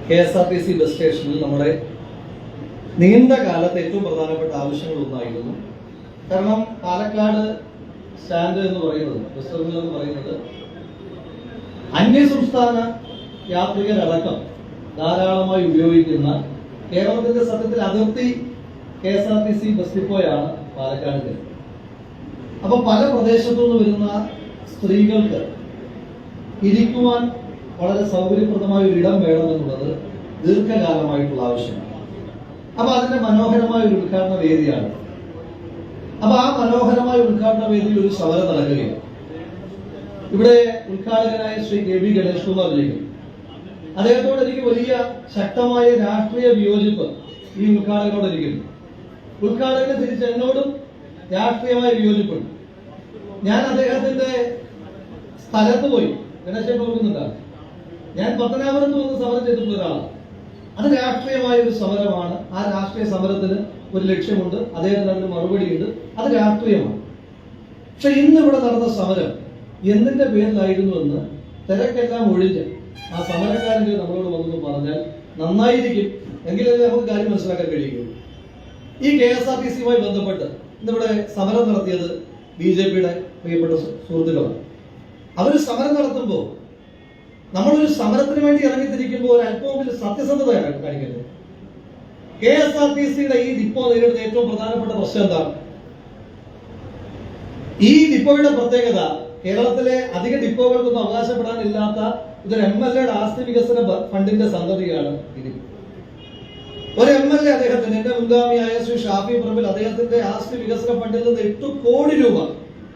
KSRTC bus സ്റ്റേഷനിൽ നമ്മുടെ നീണ്ട കാലത്ത് ഏറ്റവും പ്രധാനപ്പെട്ട ആവശ്യങ്ങളൊന്നായിരുന്നു. കാരണം പാലക്കാട് സ്റ്റാൻഡ് എന്ന് പറയുന്നത്, ബസ് ടെർമിനൽ എന്ന് പറയുന്നത് അന്യസംസ്ഥാന യാത്രികരടക്കം ധാരാളമായി ഉപയോഗിക്കുന്ന കേരളത്തിന്റെ സത്യത്തിൽ അതിർത്തി KSRTC ബസ് ഡിപ്പോയാണ് പാലക്കാട്. അപ്പൊ പല പ്രദേശത്തു നിന്ന് വരുന്ന സ്ത്രീകൾക്ക് ഇരിക്കുവാൻ വളരെ സൗകര്യപ്രദമായ ഒരു ഇടം വേണമെന്നുള്ളത് ദീർഘകാലമായിട്ടുള്ള ആവശ്യമാണ്. അപ്പൊ അതിന്റെ മനോഹരമായ ഒരു ഉദ്ഘാടന വേദിയാണ്. അപ്പൊ ആ മനോഹരമായ ഉദ്ഘാടന വേദിയിൽ ഒരു സമരം നടക്കുകയാണ്. ഇവിടെ ഉദ്ഘാടകനായ ശ്രീ KB ഗണേഷ് കുമാർ ജിക്ക്, അദ്ദേഹത്തോട് എനിക്ക് വലിയ ശക്തമായ രാഷ്ട്രീയ വിയോജിപ്പ് ഈ ഉദ്ഘാടകനോട് ഇരിക്കുന്നു. ഉദ്ഘാടകന് തിരിച്ച് എന്നോടും രാഷ്ട്രീയമായ വിയോജിപ്പുണ്ട്. ഞാൻ അദ്ദേഹത്തിന്റെ സ്ഥലത്ത് പോയി, ഗണേശൻ നോക്കുന്നുണ്ടാണ്, ഞാൻ പത്തനാപുരത്ത് വന്ന് സമരം ചെയ്തിട്ടുള്ള ഒരാളാണ്. അത് രാഷ്ട്രീയമായ ഒരു സമരമാണ്. ആ രാഷ്ട്രീയ സമരത്തിന് ഒരു ലക്ഷ്യമുണ്ട്, അദ്ദേഹത്തിന് അതിന് മറുപടിയുണ്ട്, അത് രാഷ്ട്രീയമാണ്. പക്ഷെ ഇന്ന് ഇവിടെ നടന്ന സമരം എന്തിന്റെ പേരിലായിരുന്നുവെന്ന് തിരക്കെല്ലാം ഒഴിഞ്ഞ് ആ സമരക്കാരൻ്റെ നമ്മളോട് വന്നു പറഞ്ഞാൽ നന്നായിരിക്കും, എങ്കിലേ നമുക്ക് കാര്യം മനസ്സിലാക്കാൻ കഴിയുകയുള്ളൂ. ഈ KSRTCയുമായി ബന്ധപ്പെട്ട് ഇന്നിവിടെ സമരം നടത്തിയത് BJPയുടെ പ്രിയപ്പെട്ട സുഹൃത്തുക്കളാണ്. അവർ സമരം നടത്തുമ്പോൾ നമ്മളൊരു സമരത്തിന് വേണ്ടി ഇറങ്ങിത്തിരിക്കുമ്പോൾ ഒരു അല്പമെങ്കിലും സത്യസന്ധതയാണ് കാണിക്കുന്നത്. KSRTCയുടെ ഈ ഡിപ്പോ നേരിടുന്ന ഏറ്റവും പ്രധാനപ്പെട്ട പ്രശ്നം എന്താണ്? ഈ ഡിപ്പോയുടെ പ്രത്യേകത, കേരളത്തിലെ അധിക ഡിപ്പോകൾക്കൊന്നും അവകാശപ്പെടാനില്ലാത്ത ഇതൊരു MLAയുടെ ആസ്തി വികസന ഫണ്ടിന്റെ സന്തതിയാണ് ഇത്. ഒരു MLA അദ്ദേഹത്തിന്, എന്റെ മുൻഗാമിയായ ശ്രീ ഷാഫി പറമ്പിൽ, അദ്ദേഹത്തിന്റെ ആസ്തി വികസന ഫണ്ടിൽ നിന്ന് 8 കോടി രൂപ,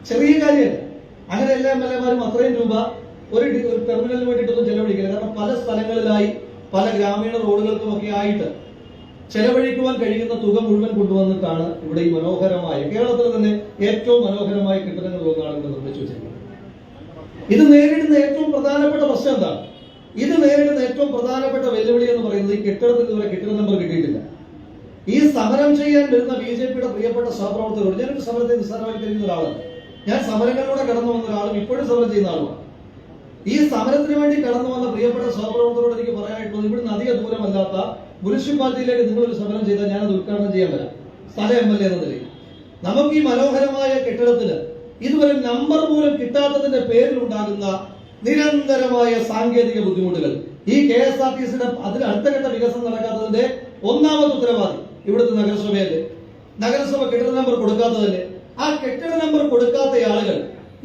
ചെറിയ കാര്യമല്ല. അങ്ങനെ എല്ലാ MLAമാരും അത്രയും രൂപ ഒരു ടെർമിനലിന് വേണ്ടിയിട്ടൊന്നും ചെലവഴിക്കില്ല. കാരണം പല സ്ഥലങ്ങളിലായി പല ഗ്രാമീണ റോഡുകൾക്കും ഒക്കെ ആയിട്ട് ചെലവഴിക്കുവാൻ കഴിയുന്ന തുക മുഴുവൻ കൊണ്ടുവന്നിട്ടാണ് ഇവിടെ ഈ മനോഹരമായ, കേരളത്തിൽ തന്നെ ഏറ്റവും മനോഹരമായ കെട്ടിടങ്ങളിലൊന്നാണ് ഇവിടെ നിർമ്മിച്ചു വെച്ചിരിക്കുന്നത്. ഇത് നേരിടുന്ന ഏറ്റവും പ്രധാനപ്പെട്ട പ്രശ്നം എന്താണ്? ഇത് നേരിടുന്ന ഏറ്റവും പ്രധാനപ്പെട്ട വെല്ലുവിളി എന്ന് പറയുന്നത് ഈ കെട്ടിടത്തിന് ഇതുവരെ കെട്ടിട നമ്പർ കിട്ടിയിട്ടില്ല. ഈ സമരം ചെയ്യാൻ വരുന്ന BJPയുടെ പ്രിയപ്പെട്ട സഹപ്രവർത്തകരോട്, ഞാനൊരു സമരത്തെ നിസ്സാരവൽക്കരിക്കുന്ന ഒരാളാണ്. ഞാൻ സമരങ്ങളിലൂടെ കടന്നു വന്ന ഒരാളും ഇപ്പോഴും സമരം ചെയ്യുന്ന ആളുമാണ്. ഈ സമരത്തിന് വേണ്ടി കടന്നു വന്ന പ്രിയപ്പെട്ട സഹപ്രവർത്തകരോട് എനിക്ക് പറയാനായിട്ടുള്ളത്, ഇവിടുന്ന് അധിക ദൂരമല്ലാത്ത മുനിസിപ്പാലിറ്റിയിലേക്ക് നിങ്ങളൊരു സമരം ചെയ്താൽ ഞാനത് ഉദ്ഘാടനം ചെയ്യാൻ വരാം, സ്ഥല MLA എന്ന നിലയിൽ. നമുക്ക് ഈ മനോഹരമായ കെട്ടിടത്തിന് ഇതുവരെ നമ്പർ പോലും കിട്ടാത്തതിന്റെ പേരിലുണ്ടാകുന്ന നിരന്തരമായ സാങ്കേതിക ബുദ്ധിമുട്ടുകൾ, ഈ KSRTCയുടെ അതിന് അടുത്ത ഘട്ട വികസനം നടക്കാത്തതിന്റെ ഒന്നാമത്തെ ഉത്തരവാദി ഇവിടുത്തെ നഗരസഭയല്ലേ. നഗരസഭ കെട്ടിട നമ്പർ കൊടുക്കാത്തതല്ലേ. ആ കെട്ടിട നമ്പർ കൊടുക്കാത്ത ആളുകൾ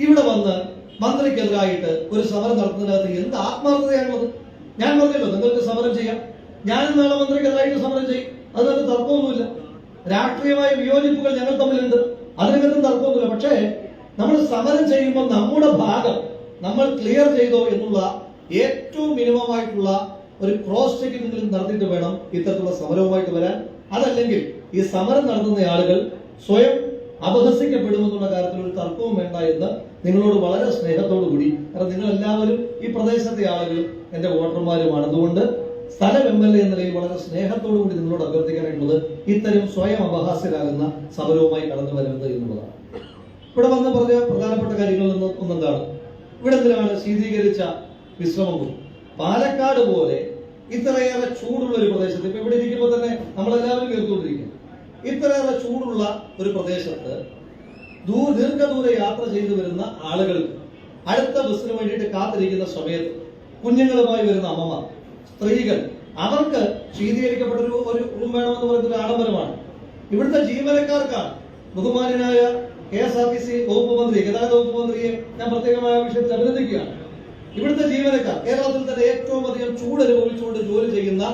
ഇവിടെ വന്ന് മന്ത്രിക്കെതിരായിട്ട് ഒരു സമരം നടത്തുന്നതിനകത്ത് എന്ത് ആത്മാർത്ഥതയാണുള്ളത്? ഞാൻ പറഞ്ഞല്ലോ, നിങ്ങൾക്ക് സമരം ചെയ്യാം, ഞാനും നാളെ മന്ത്രിക്കെതിരായിട്ട് സമരം ചെയ്യും, അതിനകത്ത് തർക്കമൊന്നുമില്ല. രാഷ്ട്രീയമായ വിയോജിപ്പുകൾ ഞങ്ങൾ തമ്മിലുണ്ട്, അതിനകത്തും തർക്കമൊന്നുമില്ല. പക്ഷേ നമ്മൾ സമരം ചെയ്യുമ്പോൾ നമ്മുടെ ഭാഗം നമ്മൾ ക്ലിയർ ചെയ്തോ എന്നുള്ള ഏറ്റവും മിനിമം ആയിട്ടുള്ള ഒരു ക്രോസ് ചെക്കിംഗ് നടത്തിയിട്ട് വേണം ഇത്തരത്തിലുള്ള സമരവുമായിട്ട് വരാൻ. അതല്ലെങ്കിൽ ഈ സമരം നടത്തുന്ന ആളുകൾ സ്വയം അപഹസിക്കപ്പെടുമെന്നുള്ള കാര്യത്തിൽ ഒരു തർക്കവും വേണ്ട എന്ന് നിങ്ങളോട് വളരെ സ്നേഹത്തോടു കൂടി, കാരണം നിങ്ങൾ എല്ലാവരും ഈ പ്രദേശത്തെ ആളുകൾ എന്റെ വോട്ടർമാരുമാണ്. അതുകൊണ്ട് സ്ഥലം MLA എന്ന നിലയിൽ വളരെ സ്നേഹത്തോടു കൂടി നിങ്ങളോട് അഭ്യർത്ഥിക്കാനായിട്ടുള്ളത് ഇത്തരം സ്വയം അപഹാസ്യരാകുന്ന സമരവുമായി കടന്നു വരരുത് എന്നുള്ളതാണ്. ഇവിടെ വന്ന് പറഞ്ഞ പ്രധാനപ്പെട്ട കാര്യങ്ങളിൽ നിന്ന് ഒന്നെന്താണ്, ഇവിടെ എന്തിനാണ് ശീതീകരിച്ച വിശ്രമം? പാലക്കാട് പോലെ ഇത്രയേറെ ചൂടുള്ള ഒരു പ്രദേശത്ത്, ഇപ്പൊ ഇവിടെ ഇരിക്കുമ്പോൾ തന്നെ നമ്മളെല്ലാവരും കേട്ടുകൊണ്ടിരിക്കും, ഇത്രയേറെ ചൂടുള്ള ഒരു പ്രദേശത്ത് ദീർഘദൂര യാത്ര ചെയ്തു വരുന്ന ആളുകൾക്ക് അടുത്ത ബസ്സിന് വേണ്ടിയിട്ട് കാത്തിരിക്കുന്ന സമയത്ത് കുഞ്ഞുങ്ങളുമായി വരുന്ന അമ്മമാർ, സ്ത്രീകൾ, അവർക്ക് ശീതീകരിക്കപ്പെട്ട ഒരു റൂം വേണമെന്ന് പറയുന്ന ഒരു ആഡംബരമാണ്. ഇവിടുത്തെ ജീവനക്കാർക്കാണ്. ബഹുമാനായ KSRTC വകുപ്പ് മന്ത്രി, ഗതാഗത വകുപ്പ് മന്ത്രിയെ ഞാൻ പ്രത്യേകമായ വിഷയത്തിൽ അഭിനന്ദിക്കുകയാണ്. ഇവിടുത്തെ ജീവനക്കാർ, കേരളത്തിൽ തന്നെ ഏറ്റവും അധികം ചൂട് അനുഭവിച്ചുകൊണ്ട് ജോലി ചെയ്യുന്ന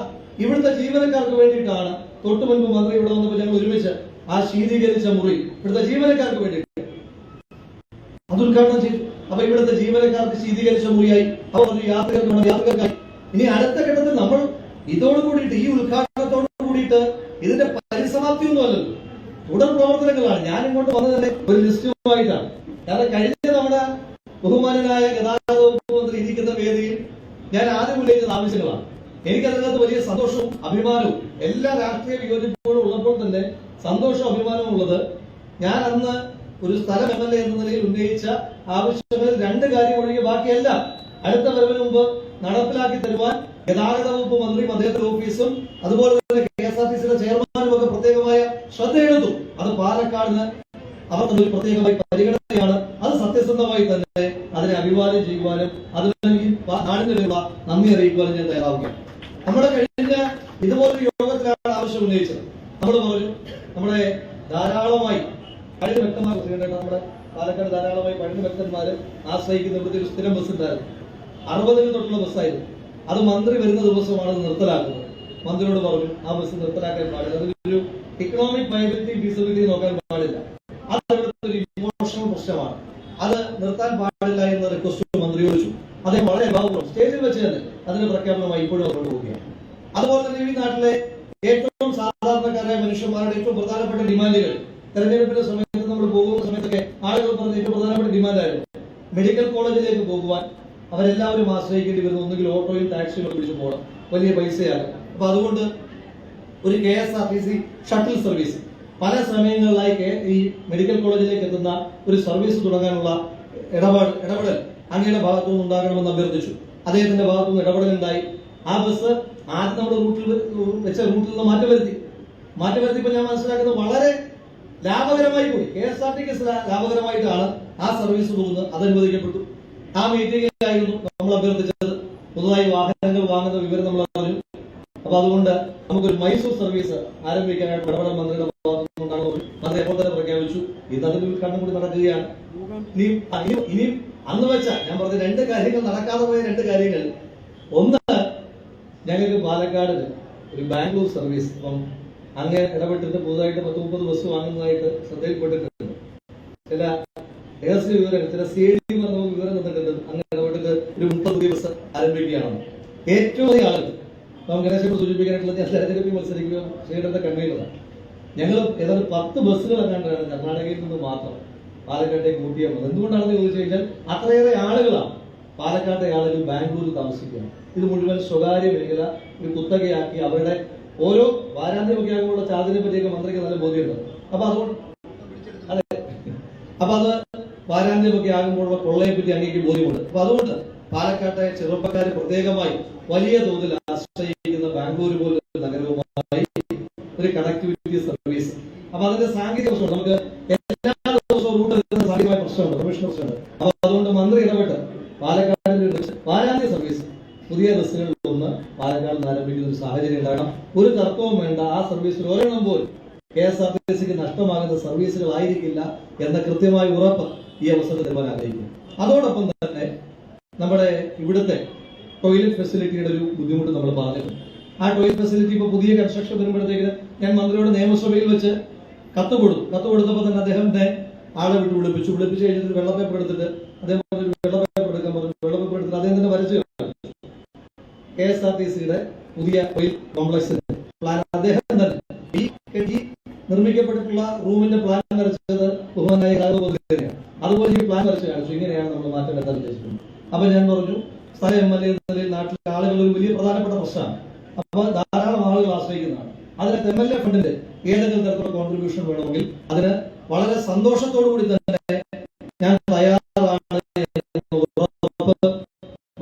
ഇവിടുത്തെ ജീവനക്കാർക്ക് വേണ്ടിയിട്ടാണ് തൊട്ടു മുൻപ് മന്ത്രി ഇവിടെ വന്നപ്പോൾ ഞങ്ങൾ ഒരുമിച്ച് ആ ശീതീകരിച്ച മുറി ഇവിടുത്തെ ജീവനക്കാർക്ക് വേണ്ടി അത് ഉദ്ഘാടനം ചെയ്തു. അപ്പൊ ഇവിടുത്തെ ജീവനക്കാർക്ക് ശീതീകരിച്ച മുറിയായി, അവർ യാത്രക്കാർക്കായി. ഇനി അടുത്ത ഘട്ടത്തിൽ നമ്മൾ ഇതോട് കൂടിയിട്ട്, ഈ ഉദ്ഘാടനത്തോട് കൂടിയിട്ട് ഇതിന്റെ പരിസമാപ്തിയൊന്നും അല്ലല്ലോ, തുടർ പ്രവർത്തനങ്ങളാണ്. ഞാൻ ഇങ്ങോട്ട് വന്നത് തന്നെ ഒരു ലിസ്റ്റുമായിട്ടാണ്. കാരണം കഴിഞ്ഞ തവണ ബഹുമാനായ ഗതാഗത വകുപ്പ് മന്ത്രി ഇരിക്കുന്ന വേദിയിൽ ഞാൻ ആദ്യം ഉന്നയിക്കുന്ന ആവശ്യങ്ങളാണ്. എനിക്കതിനകത്ത് വലിയ സന്തോഷവും അഭിമാനവും, എല്ലാ രാഷ്ട്രീയ വിയോജിപ്പുകളും ഉള്ളപ്പോൾ തന്നെ സന്തോഷവും അഭിമാനവും ഉള്ളത്, ഞാൻ അന്ന് ഒരു സ്ഥലം MLA എന്ന നിലയിൽ ഉന്നയിച്ച ആവശ്യങ്ങളിൽ 2 കാര്യം ഒഴികെ ബാക്കിയെല്ലാം അടുത്ത വരവിന് മുമ്പ് നടപ്പിലാക്കി തരുവാൻ ഗതാഗത വകുപ്പ് മന്ത്രിയും അദ്ദേഹത്തിന്റെ ഓഫീസും അതുപോലെ തന്നെ KSRTCയുടെ ചെയർമാനും ഒക്കെ പ്രത്യേകമായ ശ്രദ്ധയെടുത്തു. അത് പാലക്കാടിന് അവർ ഒരു പ്രത്യേകമായി പരിഗണനയാണ്. അത് സത്യസന്ധമായി തന്നെ അതിനെ അഭിവാദ്യം ചെയ്യുവാനും അതിന് നാടിനുള്ള നന്ദി അറിയിക്കുവാനും ഞാൻ തയ്യാറാവുകയാണ്. നമ്മുടെ കഴിഞ്ഞ ഇതുപോലൊരു യോഗത്തിലാണ് ആവശ്യം ഉന്നയിച്ചത്. നമ്മൾ പറഞ്ഞു നമ്മുടെ ധാരാളമായി പഴയ വ്യക്തമായി നമ്മുടെ പാലക്കാട് ധാരാളമായി പഴയ വ്യക്തന്മാര് ആശ്രയിക്കുന്ന ഇവിടുത്തെ ഒരു സ്ഥിരം ബസ് ഉണ്ടായിരുന്നു. 60 തൊട്ടുള്ള ബസ്സായിരുന്നു. അത് മന്ത്രി വരുന്ന ദിവസമാണ് അത് നിർത്തലാക്കുന്നത്. മന്ത്രിയോട് പറഞ്ഞു ആ ബസ് നിർത്തലാക്കാൻ പാടില്ല, അതൊരു ഇക്കണോമിക് വയബിലിറ്റി ഫീസിബിലിറ്റി നോക്കാൻ പാടില്ല, അത് ഇവിടുത്തെ ഒരു ഇമോഷണൽ പ്രശ്നമാണ്, അത് നിർത്താൻ പാടില്ല എന്ന റിക്വസ്റ്റ് മന്ത്രി ചോദിച്ചു. അദ്ദേഹം വളരെ അഭാവം സ്റ്റേജിൽ വെച്ച് തന്നെ അതിന്റെ പ്രഖ്യാപനമായി ഇപ്പോഴും കൊണ്ടുപോവുകയാണ്. അതുപോലെ തന്നെ ഈ നാട്ടിലെ ഏറ്റവും സാധാരണക്കാരായ മനുഷ്യന്മാരുടെ ഏറ്റവും പ്രധാനപ്പെട്ട ഡിമാൻഡുകൾ തെരഞ്ഞെടുപ്പിന്റെ സമയത്ത് നമ്മൾ പോകുന്ന സമയത്തൊക്കെ ആളുകൾ പറഞ്ഞ ഏറ്റവും പ്രധാനപ്പെട്ട ഡിമാൻഡായിരുന്നു മെഡിക്കൽ കോളേജിലേക്ക് പോകുവാൻ അവരെല്ലാവരും ആശ്രയിക്കേണ്ടി വരുന്ന ഒന്നുകിൽ ഓട്ടോയും ടാക്സിയും പിടിച്ചു പോകണം, വലിയ പൈസയാണ്. അപ്പൊ അതുകൊണ്ട് ഒരു KSRTC ഷട്ടിൽ സർവീസ് പല സമയങ്ങളിലായി ഈ മെഡിക്കൽ കോളേജിലേക്ക് എത്തുന്ന ഒരു സർവീസ് തുടങ്ങാനുള്ള ഇടപെടൽ അങ്ങയുടെ ഭാഗത്തുനിന്ന് ഉണ്ടാകണമെന്ന് അഭ്യർത്ഥിച്ചു. അദ്ദേഹത്തിന്റെ ഭാഗത്തുനിന്ന് ഇടപെടലുണ്ടായി. ആ ബസ് ആദ്യം നമ്മുടെ വെച്ച റൂട്ടിൽ നിന്ന് മാറ്റം വരുത്തിയപ്പോൾ ഞാൻ മനസ്സിലാക്കുന്നത് വളരെ ലാഭകരമായി പോയി. KSRTC ലാഭകരമായിട്ടാണ് ആ സർവീസ് പോകുന്നത്. അത് അനുവദിക്കപ്പെട്ടു. ആ മീറ്റിംഗിലായിരുന്നു നമ്മൾ അഭ്യർത്ഥിച്ചത്. പുതുതായി വാഹനങ്ങൾ വാങ്ങുന്ന വിവരം നമ്മൾ അറിഞ്ഞു. അപ്പൊ അതുകൊണ്ട് നമുക്കൊരു മൈസൂർ സർവീസ് ആരംഭിക്കാനായിട്ട് ഇടപെടൽ മന്ത്രിയുടെ ഭാഗത്തുനിന്നുണ്ടാകുന്നു. മന്ത്രി എപ്പോൾ തന്നെ പ്രഖ്യാപിച്ചു. ഇന്ന് അതിൽ കണ്ണുകൂടി നടക്കുകയാണ്. ഇനിയും അന്ന് വെച്ച ഞാൻ പറഞ്ഞ 2 കാര്യങ്ങൾ നടക്കാതെ പോയ 2 കാര്യങ്ങൾ. ഒന്ന്, ഞങ്ങൾക്ക് പാലക്കാടിന് ഒരു ബാംഗ്ലൂർ സർവീസ് ഇപ്പം അങ്ങനെ ഇടപെട്ടിട്ട് പുതുതായിട്ട് 10-30 ബസ് വാങ്ങുന്നതായിട്ട് ശ്രദ്ധയിൽപ്പെട്ടിട്ടുണ്ട്. ചില രഹസ്യ വിവരം, ചില CID നമുക്ക് വിവരം തന്നിട്ടുണ്ട്. അങ്ങനെ ഇടപെട്ടിട്ട് ഒരു 30 ബസ് ആരംഭിക്കുകയാണ്. ഏറ്റവും അധികം ആളുകൾ നമുക്ക് ഗണേശനെ സൂചിപ്പിക്കാനായിട്ടുള്ള ഞാൻ തെരഞ്ഞെടുപ്പിൽ മത്സരിക്കുക ശ്രീയുടെ കൺവീനറാണ്. ഞങ്ങൾ ഏതാണ്ട് 10 ബസ്സുകൾ എങ്ങാണ്ടാണ് കർണാടകയിൽ നിന്ന് മാത്രം പാലക്കാട്ടേക്ക് കൂട്ടിയാൽ മതി. എന്തുകൊണ്ടാണെന്ന് ചോദിച്ചു കഴിഞ്ഞാൽ അത്രയേറെ ആളുകളാണ് പാലക്കാട്ടെ ആളുകൾ ബാംഗ്ലൂരിൽ താമസിക്കുകയാണ്. ഇത് മുഴുവൻ സ്വകാര്യ മേഖല ഒരു കുത്തകയാക്കി അവരുടെ ഓരോ വാരാന്ത്യമൊക്കെ ആകുമ്പോൾ ചാർജിനെ പറ്റിയൊക്കെ മന്ത്രിക്ക് നല്ല ബോധ്യമുണ്ട്. അപ്പൊ അതുകൊണ്ട് അത് വാരാന്ത്യമൊക്കെ ആകുമ്പോഴുള്ള കൊള്ളയെ പറ്റി അങ്ങേക്ക് ബോധ്യമുണ്ട്. അപ്പൊ അതുകൊണ്ട് പാലക്കാട്ടെ ചെറുപ്പക്കാർ പ്രത്യേകമായി വലിയ തോതിൽ ആശ്രയിക്കുന്ന ബാംഗ്ലൂർ പോലൊരു നഗരവുമായി ഒരു കണക്ടിവിറ്റി സർവീസ്. അപ്പൊ അതിന്റെ സാങ്കേതിക പ്രശ്നമുണ്ട്. നമുക്ക് എല്ലാ ദിവസവും റൂട്ട് എടുക്കുന്ന സാങ്കേതികമായ പ്രശ്നമുണ്ട്, പ്രൊഫഷണൽ പ്രശ്നമുണ്ട്. അപ്പൊ അതുകൊണ്ട് മന്ത്രി ഇടപെട്ട് പാലക്കാടിന്റെ വാരാന്ത്യ സർവീസ് പുതിയ ബസ്സുകളിൽ ഒന്ന് പാലക്കാട് ആരംഭിക്കുന്ന ഒരു സാഹചര്യം ഉണ്ടാകണം. ഒരു തർക്കവും വേണ്ട. ആ സർവീസിൽ ഒരെണ്ണം പോലും KSRTCക്ക് നഷ്ടമാകുന്ന സർവീസുകളായിരിക്കില്ല എന്ന കൃത്യമായ ഉറപ്പ് ഈ അവസരത്തിൽ തരുവാൻ ആഗ്രഹിക്കുന്നു. അതോടൊപ്പം തന്നെ നമ്മുടെ ഇവിടുത്തെ ടോയ്ലറ്റ് ഫെസിലിറ്റിയുടെ ഒരു ബുദ്ധിമുട്ട് നമ്മൾ പറഞ്ഞിട്ടുണ്ട്. ആ ടോയ്ലറ്റ് ഫെസിലിറ്റി ഇപ്പോൾ പുതിയ കൺസ്ട്രക്ഷൻ വരുമ്പോഴത്തേക്ക് ഞാൻ മന്ത്രിയോട് നിയമസഭയിൽ വെച്ച് കത്ത് കൊടുത്തപ്പോൾ തന്നെ അദ്ദേഹത്തെ ആളെ വിളിപ്പിച്ചു കഴിഞ്ഞിട്ട് വെള്ള പേപ്പർ എടുത്തിട്ട് അദ്ദേഹം വെള്ള പേപ്പർ എടുക്കാൻ പറഞ്ഞു. വെള്ള പേപ്പർ എടുത്തിട്ട് അദ്ദേഹം തന്നെ വരച്ചു KSRTCയുടെ പുതിയ ടോയ്ലറ്റ് കോംപ്ലക്സിന്റെ പ്ലാൻ അദ്ദേഹം തന്നെ ഈ നിർമ്മിക്കപ്പെട്ടിട്ടുള്ള റൂമിന്റെ പ്ലാൻ വരച്ചത് ബഹുമാനായ തന്നെയാണ്. അതുപോലെ ഈ പ്ലാൻ വരച്ച് കാണിച്ചു. ഇങ്ങനെയാണ് നമ്മൾ മാറ്റം വരുത്താൻ ഉദ്ദേശിക്കുന്നത്. അപ്പൊ ഞാൻ പറഞ്ഞു, സ്ഥല MLA എന്ന നിലയിൽ നാട്ടിലെ ആളുകൾ ഒരു വലിയ പ്രധാനപ്പെട്ട പ്രശ്നമാണ്. അപ്പൊ ധാരാളം ആളുകൾ ആശ്രയിക്കുന്നതാണ്. അതിന് MLA ഫണ്ടിന്റെ ഏതെങ്കിലും തരത്തിലുള്ള കോൺട്രിബ്യൂഷൻ വേണമെങ്കിൽ അതിന് വളരെ സന്തോഷത്തോടു കൂടി തന്നെ ഞാൻ തയ്യാറാണ്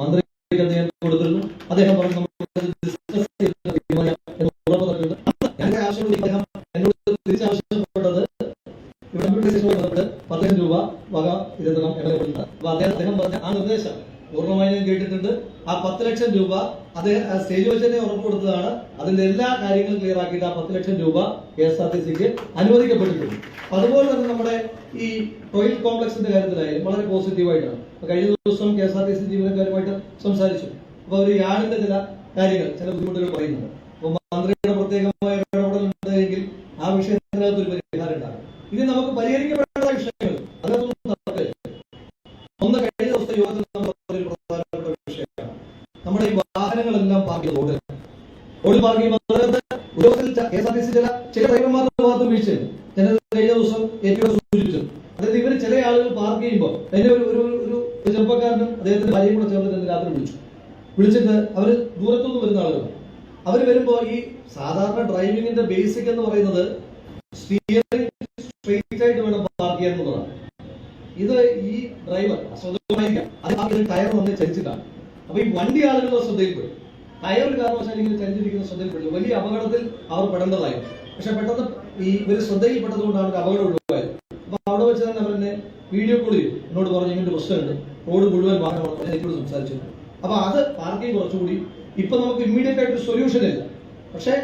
മന്ത്രിക്ക് അദ്ദേഹം കൊടുത്തിരുന്നു. അദ്ദേഹം പറഞ്ഞു ഞങ്ങളുടെ ആവശ്യങ്ങൾ അദ്ദേഹം എന്നോട് തിരിച്ചാവശ്യപ്പെട്ടത് ഇവിടെ 10,000 രൂപ വക ഇരുത്തണം എന്നതിന്. അപ്പൊ അദ്ദേഹം പറഞ്ഞ ആ നിർദ്ദേശം പൂർണ്ണമായി ഞാൻ കേട്ടിട്ടുണ്ട്. ആ 10 ലക്ഷം രൂപ അദ്ദേഹം സ്റ്റേജ് വെച്ച് തന്നെ ഉറപ്പ് കൊടുത്തതാണ്. അതിന്റെ എല്ലാ കാര്യങ്ങളും ക്ലിയർ ആക്കിയിട്ട് ആ 10 ലക്ഷം രൂപ KSRTCക്ക് അനുവദിക്കപ്പെട്ടിട്ടുണ്ട്. അതുപോലെ തന്നെ നമ്മുടെ ഈ ടോയ്ലറ്റ് കോംപ്ലക്സിന്റെ കാര്യത്തിലായാലും വളരെ പോസിറ്റീവായിട്ടാണ്. കഴിഞ്ഞ ദിവസം KSRTC ജീവനക്കാരുമായിട്ട് സംസാരിച്ചു. അപ്പൊ ഒരു യാർഡിന്റെ ചില കാര്യങ്ങൾ, ചില ബുദ്ധിമുട്ടുകൾ പറയുന്നുണ്ട്. അപ്പൊ മന്ത്രിയുടെ പ്രത്യേകമായ ഇടപെടലുണ്ട് എങ്കിൽ ആ വിഷയത്തിനകത്ത് ഒരു പരിഹാരം ഉണ്ടാകും. ഇനി നമുക്ക് പരിഹരിക്കപ്പെടേണ്ട വിഷയങ്ങൾ അതിനകത്തൊന്നും ഒന്ന് കഴിഞ്ഞ ദിവസത്തെ യോഗത്തിൽ നമ്മൾ പ്രധാനപ്പെട്ട വിഷയമാണ് നമ്മുടെ ഈ വാഹനങ്ങളെല്ലാം പാർക്ക് ചെയ്ത് റോഡിൽ പാർക്ക് ചെയ്യുമ്പോൾ ഉദ്യോഗത്തിൽ KSRTC ചില ഡ്രൈവർമാരുടെ ഭാഗത്ത് വീഴ്ചയുണ്ട്. ഞാൻ കഴിഞ്ഞ ദിവസം ഏറ്റവും സൂചിപ്പിച്ചു. അതായത് ഇവർ ചില ആളുകൾ പാർക്ക് ചെയ്യുമ്പോൾ എന്നെ ഒരു ചെറുപ്പക്കാരനും അദ്ദേഹത്തിന്റെ ഭാര്യയും കൂടെ ചേർന്നിട്ട് രാത്രി വിളിച്ചിട്ട് അവര് ദൂരത്തുനിന്ന് വരുന്ന ആളുകളാണ്. അവർ വരുമ്പോ ഈ സാധാരണ ഡ്രൈവിംഗിന്റെ ബേസിക് എന്ന് പറയുന്നത് സ്റ്റിയറിംഗ് സ്ട്രെയിറ്റ് ആയിട്ട് വേണം പാർക്ക് ചെയ്യാൻ എന്നുള്ളതാണ്. ഇത് ഈ ഡ്രൈവർ അശ്രദ്ധമായിരിക്കാം, അത് ടയർ വന്ന് ചരിച്ചിട്ടാണ്. അപ്പൊ ഈ വണ്ടി ആളുകളുടെ ശ്രദ്ധയിൽപ്പെടും. ടയർ ഒരു കാരണവശാലും ഇങ്ങനെ ചരിഞ്ഞിരിക്കുന്ന ശ്രദ്ധയിൽപ്പെട്ടു. വലിയ അപകടത്തിൽ അവർ പെടേണ്ടതായി. പക്ഷെ പെട്ടെന്ന് ഈ ഇവർ ശ്രദ്ധയിൽപ്പെട്ടതുകൊണ്ടാണ് ഒരു അപകടം ഒഴിവായത്. അപ്പൊ അവിടെ വെച്ച് തന്നെ അവരെന്നെ വീഡിയോ കോൾ ചെയ്തു, എന്നോട് പറഞ്ഞു ഇങ്ങനൊരു പ്രശ്നമുണ്ട്, റോഡ് മുഴുവൻ വാഹനമാണ്, എന്നോട് സംസാരിച്ചു. അപ്പൊ അത് പാർക്കിംഗ് കുറച്ചുകൂടി ഇപ്പൊ നമുക്ക് ഇമ്മീഡിയറ്റ് ആയിട്ട് സൊല്യൂഷൻ ഇല്ല. പക്ഷെ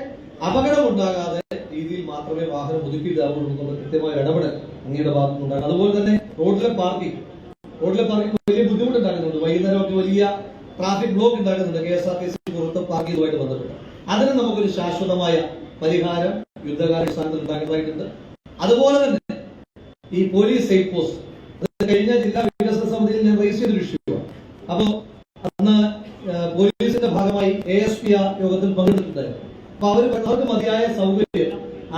അപകടം ഉണ്ടാകാതെ രീതിയിൽ മാത്രമേ വാഹനം ഒതുക്കിയിടാവുള്ളൂ എന്നുള്ള കൃത്യമായ ഇടപെടൽ അങ്ങയുടെ ഭാഗത്തുനിന്നുണ്ടാകും. അതുപോലെ തന്നെ റോഡിലെ പാർക്കിംഗ് വലിയ ബുദ്ധിമുട്ടുണ്ടാകുന്നുണ്ട്. വൈകുന്നേരമൊക്കെ വലിയ ട്രാഫിക് ബ്ലോക്ക് ഉണ്ടാകുന്നുണ്ട് KSRTC പുറത്ത് പാർക്കിംഗുമായിട്ട് ബന്ധപ്പെട്ട്. അതിന് നമുക്കൊരു ശാശ്വതമായ പരിഹാരം യുദ്ധകാലാടിസ്ഥാനത്തിൽ ഉണ്ടാക്കുന്നതായിട്ടുണ്ട്. അതുപോലെ തന്നെ ഈ പോലീസ് സേഫ് പോസ്റ്റ് കഴിഞ്ഞ ജില്ലാ വികസന സമിതിയിൽ ഞാൻ റേസ് ചെയ്തൊരു ഇഷ്യൂവാണ്. അപ്പോ അന്ന് പോലീസിന്റെ ഭാഗമായി ASP യോഗത്തിൽ പങ്കെടുത്തിട്ടുണ്ടായിരുന്നു. അപ്പൊ അവർക്ക് മതിയായ സൗകര്യം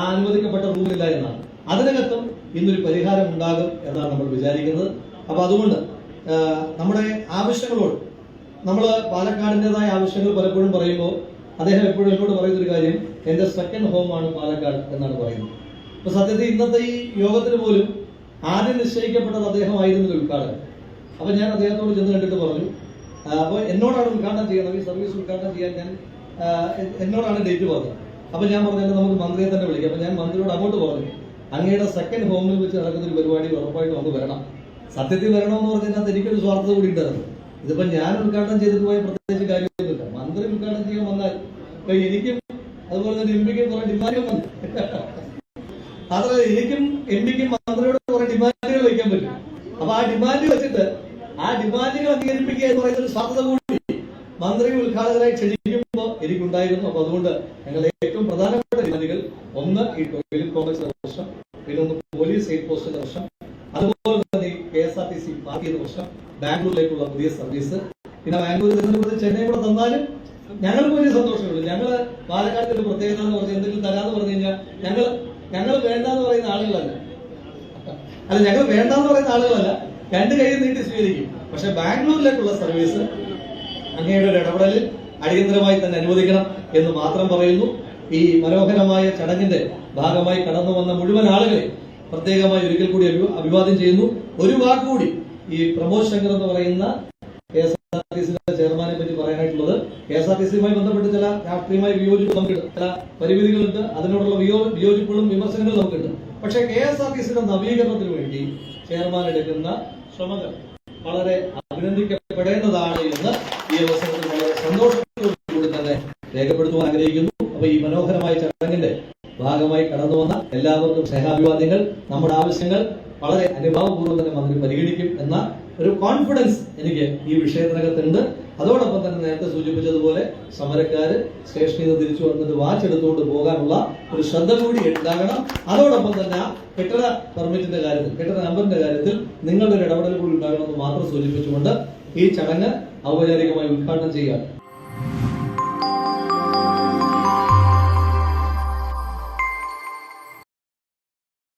അനുവദിക്കപ്പെട്ട റൂമില്ല എന്നാണ്. അതിനകത്തും ഇന്നൊരു പരിഹാരം ഉണ്ടാകും എന്നാണ് നമ്മൾ വിചാരിക്കുന്നത്. അപ്പൊ അതുകൊണ്ട് നമ്മുടെ ആവശ്യങ്ങളോട് നമ്മൾ പാലക്കാടിൻ്റെതായ ആവശ്യങ്ങൾ പലപ്പോഴും പറയുമ്പോൾ അദ്ദേഹം എപ്പോഴും എന്നോട് പറയുന്നൊരു കാര്യം, എന്റെ സെക്കൻഡ് ഹോമാണ് പാലക്കാട് എന്നാണ് പറയുന്നത്. അപ്പൊ സത്യത്തിൽ ഇന്നത്തെ ഈ യോഗത്തിന് പോലും ആദ്യം നിശ്ചയിക്കപ്പെട്ടത് അദ്ദേഹമായിരുന്നില്ല ഉദ്ഘാടനം. അപ്പൊ ഞാൻ അദ്ദേഹത്തോട് ചെന്ന് കണ്ടിട്ട് പറഞ്ഞു, അപ്പോൾ എന്നോടാണ് ഉദ്ഘാടനം ചെയ്യുന്നത്, ഈ സർവീസ് ഉദ്ഘാടനം ചെയ്യാൻ ഞാൻ എന്നോടാണ് ഡേറ്റ് പറഞ്ഞത്. അപ്പൊ ഞാൻ പറഞ്ഞു നമുക്ക് മന്ത്രിയെ തന്നെ വിളിക്കാം. അപ്പൊ ഞാൻ മന്ത്രിയോട് അങ്ങോട്ട് പറഞ്ഞു, അങ്ങയുടെ സെക്കൻഡ് ഹോമിൽ വെച്ച് നടക്കുന്ന ഒരു പരിപാടി ഉറപ്പായിട്ട് നമുക്ക് വരണം. സത്യത്തിൽ വരണമെന്ന് പറഞ്ഞാൽ എനിക്കൊരു സ്വാർത്ഥത കൂടി ഉണ്ടായിരുന്നു. ഇതിപ്പോ ഞാൻ ഉദ്ഘാടനം ചെയ്തിട്ട് പോയ പ്രത്യേകിച്ച് കാര്യമൊന്നുമില്ല. മന്ത്രി ഉദ്ഘാടനം ചെയ്യാൻ വന്നാൽ എനിക്കും അതുപോലെ തന്നെ എംപിക്കും കുറെ ഡിമാൻഡുകൾ വന്നു. അതല്ല, എനിക്കും എംപിക്കും മന്ത്രിയോട് കുറെ ഡിമാൻഡുകൾ വയ്ക്കാൻ പറ്റും. അപ്പൊ ആ ഡിമാൻഡ് വെച്ചിട്ട് ആ ഡിമാൻഡുകൾ അംഗീകരിപ്പിക്കുക എന്ന് പറയുന്ന ഒരു സാധ്യത കൂടി മന്ത്രി ഉദ്ഘാടകരായി ക്ഷണിക്കുമ്പോൾ എനിക്കുണ്ടായിരുന്നു. അപ്പൊ അതുകൊണ്ട് ഞങ്ങളുടെ ഏറ്റവും പ്രധാനപ്പെട്ട ഡിമാൻഡുകൾ, ഒന്ന് ഈ ടോയ്ലറ്റ് കോംപ്ലക്സിന്റെ പ്രശ്നം, പിന്നെ ഒന്ന് പോലീസ് സേഫ് പോസ്റ്റിന്റെ പ്രശ്നം, അതുപോലെ തന്നെ KSRTC പാർക്കിംഗ് പ്രശ്നം, ബാംഗ്ലൂരിലേക്കുള്ള പുതിയ സർവീസ്, പിന്നെ ബാംഗ്ലൂരിൽ നിന്ന് ചെന്നൈ കൂടെ തന്നാലും ഞങ്ങൾക്ക് വലിയ സന്തോഷമുള്ളൂ. ഞങ്ങള് പാലക്കാടിന്റെ ഒരു പ്രത്യേകത എന്ന് പറഞ്ഞാൽ എന്തെങ്കിലും തരാന്ന് പറഞ്ഞു കഴിഞ്ഞാൽ ഞങ്ങൾ വേണ്ടാന്ന് പറയുന്ന ആളുകളല്ല. ഞങ്ങൾ വേണ്ടാന്ന് പറയുന്ന ആളുകളല്ല, രണ്ട് കൈ നീട്ടി സ്വീകരിക്കും. പക്ഷെ ബാംഗ്ലൂരിലേക്കുള്ള സർവീസ് അങ്ങയുടെ ഒരു ഇടപെടലിൽ അടിയന്തരമായി തന്നെ അനുവദിക്കണം എന്ന് മാത്രം പറയുന്നു. ഈ മനോഹരമായ ചടങ്ങിന്റെ ഭാഗമായി കടന്നു വന്ന മുഴുവൻ ആളുകളെ പ്രത്യേകമായി ഒരിക്കൽ കൂടി അഭിവാദ്യം ചെയ്യുന്നു. ഒരു വാക്കുകൂടി ഈ പ്രമോദ് ശങ്കർ എന്ന് പറയുന്ന KSRTC ചെയർമാനെ പറ്റി പറയാനായിട്ടുള്ളത്, KSRTCയുമായി ബന്ധപ്പെട്ട് ചില രാഷ്ട്രീയമായ വിയോജിപ്പ് നമുക്കുണ്ട്, ചില പരിമിതികളുണ്ട്, അതിനോടുള്ള വിയോജിപ്പുകളും വിമർശനങ്ങളും നമുക്കുണ്ട്. പക്ഷേ KSRTCയുടെ നവീകരണത്തിന് വേണ്ടി ചെയർമാൻ എടുക്കുന്ന ശ്രമങ്ങൾ വളരെ അഭിനന്ദിക്കപ്പെടേണ്ടതാണ് എന്ന് ഈ അവസരത്തിൽ വളരെ സന്തോഷത്തോടുകൂടി തന്നെ രേഖപ്പെടുത്തുവാൻ ആഗ്രഹിക്കുന്നു. അപ്പൊ ഈ മനോഹരമായ ചടങ്ങിന്റെ ഭാഗമായി കടന്നു വന്ന എല്ലാവർക്കും സ്നേഹാഭിവാദ്യങ്ങൾ. നമ്മുടെ ആവശ്യങ്ങൾ വളരെ അനുഭാവപൂർവ്വം തന്നെ മന്ത്രി പരിഗണിക്കും എന്ന ഒരു കോൺഫിഡൻസ് എനിക്ക് ഈ വിഷയത്തിനകത്തുണ്ട്. അതോടൊപ്പം തന്നെ നേരത്തെ സൂചിപ്പിച്ചതുപോലെ സമരക്കാര് സ്റ്റേഷനിൽ നിന്ന് തിരിച്ചു വന്നിട്ട് വാച്ച് എടുത്തുകൊണ്ട് പോകാനുള്ള ഒരു ശ്രദ്ധ കൂടി ഉണ്ടാകണം. അതോടൊപ്പം തന്നെ കെട്ടിട പെർമിറ്റിന്റെ കാര്യത്തിൽ, കെട്ടിട നമ്പറിന്റെ കാര്യത്തിൽ നിങ്ങളുടെ ഒരു ഇടപെടൽ കൂടി ഉണ്ടാകണമെന്ന് മാത്രം സൂചിപ്പിച്ചുകൊണ്ട് ഈ ചടങ്ങ് ഔപചാരികമായി ഉദ്ഘാടനം ചെയ്യാം.